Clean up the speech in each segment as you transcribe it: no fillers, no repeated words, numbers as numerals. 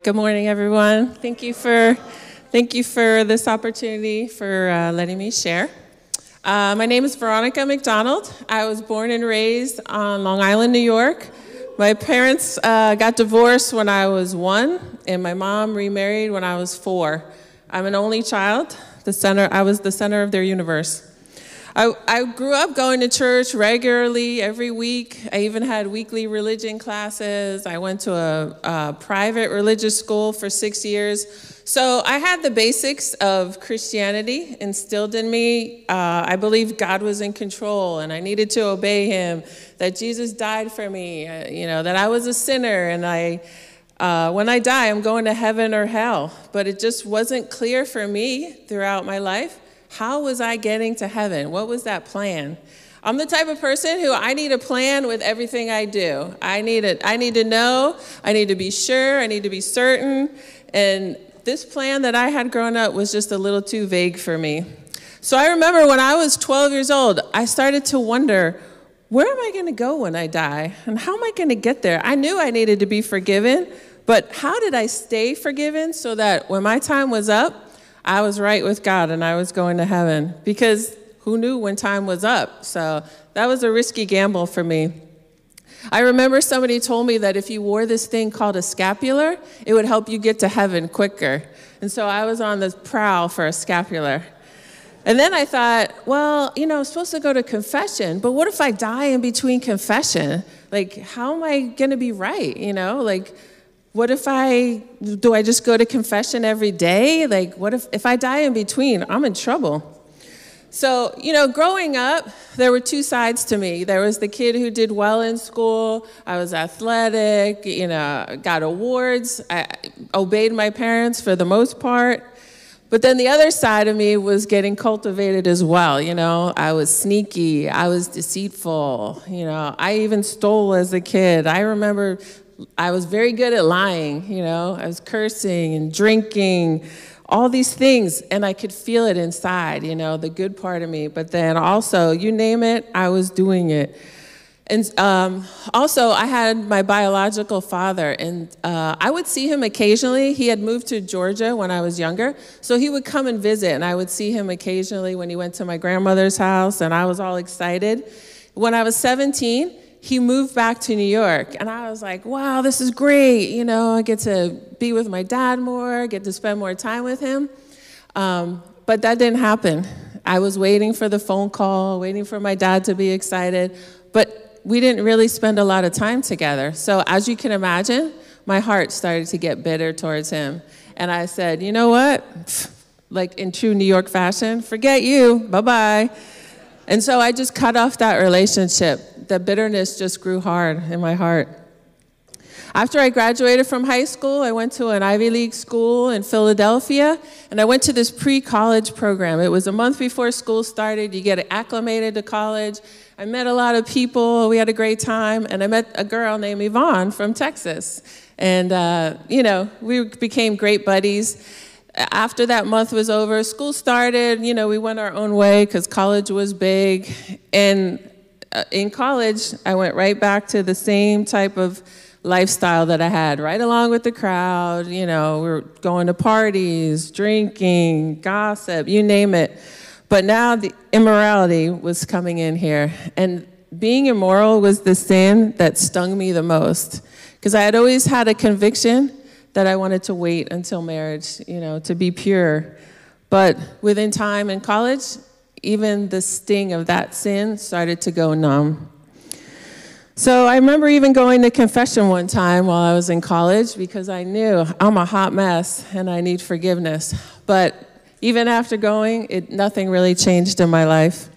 Good morning, everyone. Thank you for this opportunity for letting me share. My name is Veronica McDonald. I was born and raised on Long Island, New York. My parents got divorced when I was 1, and my mom remarried when I was 4. I'm an only child. I was the center of their universe. I grew up going to church regularly every week. I even had weekly religion classes. I went to a private religious school for 6 years. So I had the basics of Christianity instilled in me. I believed God was in control and I needed to obey him, that Jesus died for me, that I was a sinner and when I die, I'm going to heaven or hell. But it just wasn't clear for me throughout my life. How was I getting to heaven? What was that plan? I'm the type of person who I need a plan with everything I do. I need to know, I need to be sure, I need to be certain. And this plan that I had grown up was just a little too vague for me. So I remember when I was 12 years old, I started to wonder, where am I going to go when I die? And how am I going to get there? I knew I needed to be forgiven, but how did I stay forgiven so that when my time was up, I was right with God and I was going to heaven? Because who knew when time was up? So that was a risky gamble for me. I remember somebody told me that if you wore this thing called a scapular, it would help you get to heaven quicker. And so I was on the prowl for a scapular. And then I thought, well, I'm supposed to go to confession, but what if I die in between confession? Like, how am I going to be right? What if do I just go to confession every day? Like, what if I die in between? I'm in trouble. So, growing up, there were two sides to me. There was the kid who did well in school. I was athletic, got awards. I obeyed my parents for the most part. But then the other side of me was getting cultivated as well. I was sneaky. I was deceitful. I even stole as a kid. I remember I was very good at lying, I was cursing and drinking, all these things, and I could feel it inside, the good part of me. But then also, you name it, I was doing it. And also, I had my biological father, and I would see him occasionally. He had moved to Georgia when I was younger, so he would come and visit, and I would see him occasionally when he went to my grandmother's house, and I was all excited. When I was 17, he moved back to New York, and I was like, wow, this is great. I get to be with my dad more, get to spend more time with him. But that didn't happen. I was waiting for the phone call, waiting for my dad to be excited, but we didn't really spend a lot of time together. So as you can imagine, my heart started to get bitter towards him. And I said, you know what? Like in true New York fashion, forget you, bye-bye. And so I just cut off that relationship. The bitterness just grew hard in my heart. After I graduated from high school, I went to an Ivy League school in Philadelphia, and I went to this pre-college program. It was a month before school started. You get acclimated to college. I met a lot of people. We had a great time, and I met a girl named Yvonne from Texas. And, we became great buddies. After that month was over, school started. We went our own way because college was big. And in college, I went right back to the same type of lifestyle that I had, right along with the crowd. We were going to parties, drinking, gossip, you name it. But now the immorality was coming in here. And being immoral was the sin that stung me the most, because I had always had a conviction that I wanted to wait until marriage, to be pure. But within time in college, even the sting of that sin started to go numb. So I remember even going to confession one time while I was in college, because I knew I'm a hot mess and I need forgiveness. But even after going, nothing really changed in my life.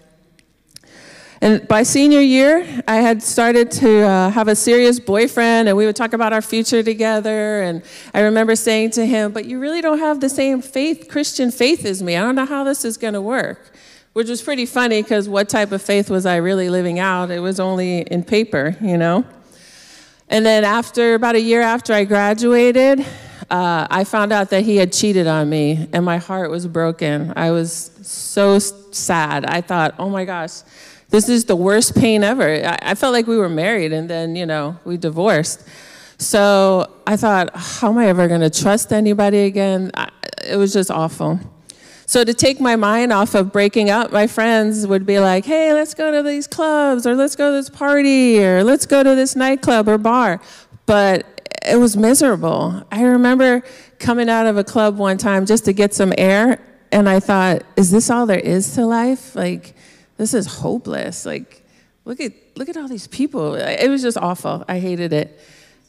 And by senior year, I had started to have a serious boyfriend, and we would talk about our future together. And I remember saying to him, but you really don't have the same Christian faith as me. I don't know how this is going to work. Which was pretty funny, because what type of faith was I really living out? It was only in paper, And then about a year after I graduated, I found out that he had cheated on me, and my heart was broken. I was so sad. I thought, oh my gosh, this is the worst pain ever. I felt like we were married, and then, we divorced. So I thought, how am I ever going to trust anybody again? It was just awful. So to take my mind off of breaking up, my friends would be like, hey, let's go to these clubs, or let's go to this party, or let's go to this nightclub or bar. But it was miserable. I remember coming out of a club one time just to get some air, and I thought, is this all there is to life? Like, this is hopeless. Like, look at all these people. It was just awful. I hated it.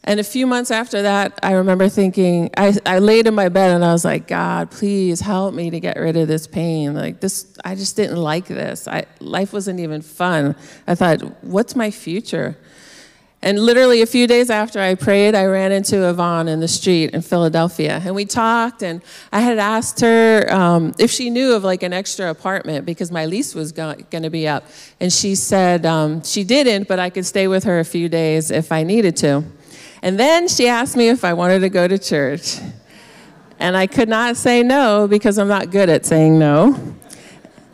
And a few months after that, I remember thinking, I laid in my bed and I was like, God, please help me to get rid of this pain. Like this, I just didn't like this. Life wasn't even fun. I thought, what's my future? And literally a few days after I prayed, I ran into Yvonne in the street in Philadelphia. And we talked, and I had asked her if she knew of like an extra apartment because my lease was going to be up. And she said she didn't, but I could stay with her a few days if I needed to. And then she asked me if I wanted to go to church. And I could not say no because I'm not good at saying no.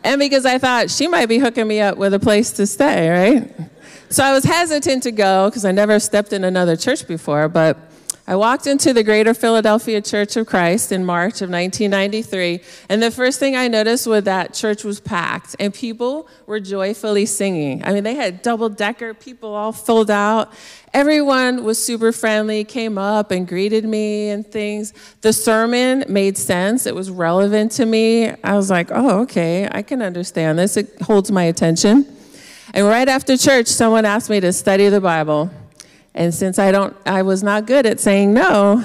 And because I thought she might be hooking me up with a place to stay, right? So I was hesitant to go because I never stepped in another church before, but I walked into the Greater Philadelphia Church of Christ in March of 1993, and the first thing I noticed was that church was packed, and people were joyfully singing. I mean, they had double-decker, people all filled out. Everyone was super friendly, came up and greeted me and things. The sermon made sense. It was relevant to me. I was like, oh, okay, I can understand this. It holds my attention. And right after church, someone asked me to study the Bible. And since I was not good at saying no,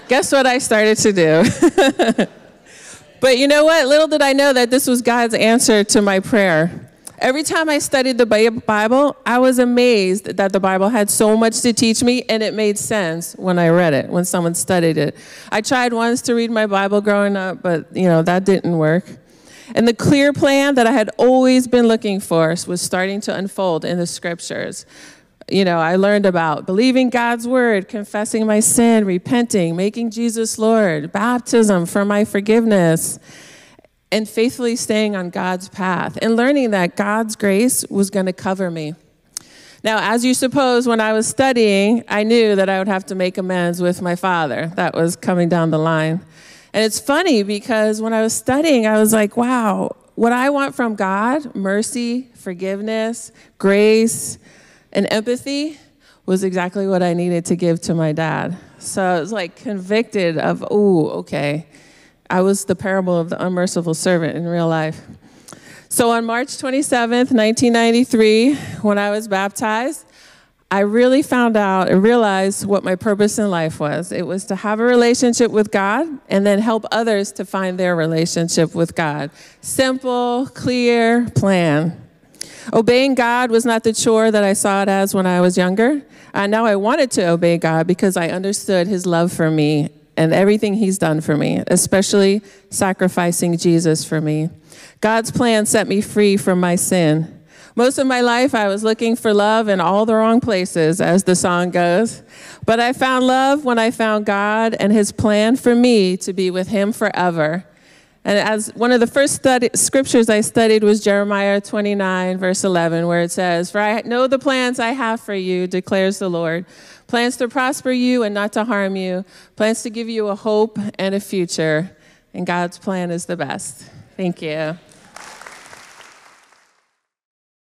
guess what I started to do? But you know what? Little did I know that this was God's answer to my prayer. Every time I studied the Bible, I was amazed that the Bible had so much to teach me, and it made sense when I read it, when someone studied it. I tried once to read my Bible growing up, but that didn't work. And the clear plan that I had always been looking for was starting to unfold in the scriptures. I learned about believing God's word, confessing my sin, repenting, making Jesus Lord, baptism for my forgiveness, and faithfully staying on God's path, and learning that God's grace was going to cover me. Now, as you suppose, when I was studying, I knew that I would have to make amends with my father. That was coming down the line. And it's funny because when I was studying, I was like, wow, what I want from God, mercy, forgiveness, grace, and empathy, was exactly what I needed to give to my dad. So I was like convicted of, okay. I was the parable of the unmerciful servant in real life. So on March 27th, 1993, when I was baptized, I really realized what my purpose in life was. It was to have a relationship with God and then help others to find their relationship with God. Simple, clear plan. Obeying God was not the chore that I saw it as when I was younger. Now I wanted to obey God because I understood his love for me and everything he's done for me, especially sacrificing Jesus for me. God's plan set me free from my sin. Most of my life, I was looking for love in all the wrong places, as the song goes. But I found love when I found God and his plan for me to be with him forever. And as one of the first scriptures I studied was Jeremiah 29, verse 11, where it says, "For I know the plans I have for you, declares the Lord, plans to prosper you and not to harm you, plans to give you a hope and a future." And God's plan is the best. Thank you.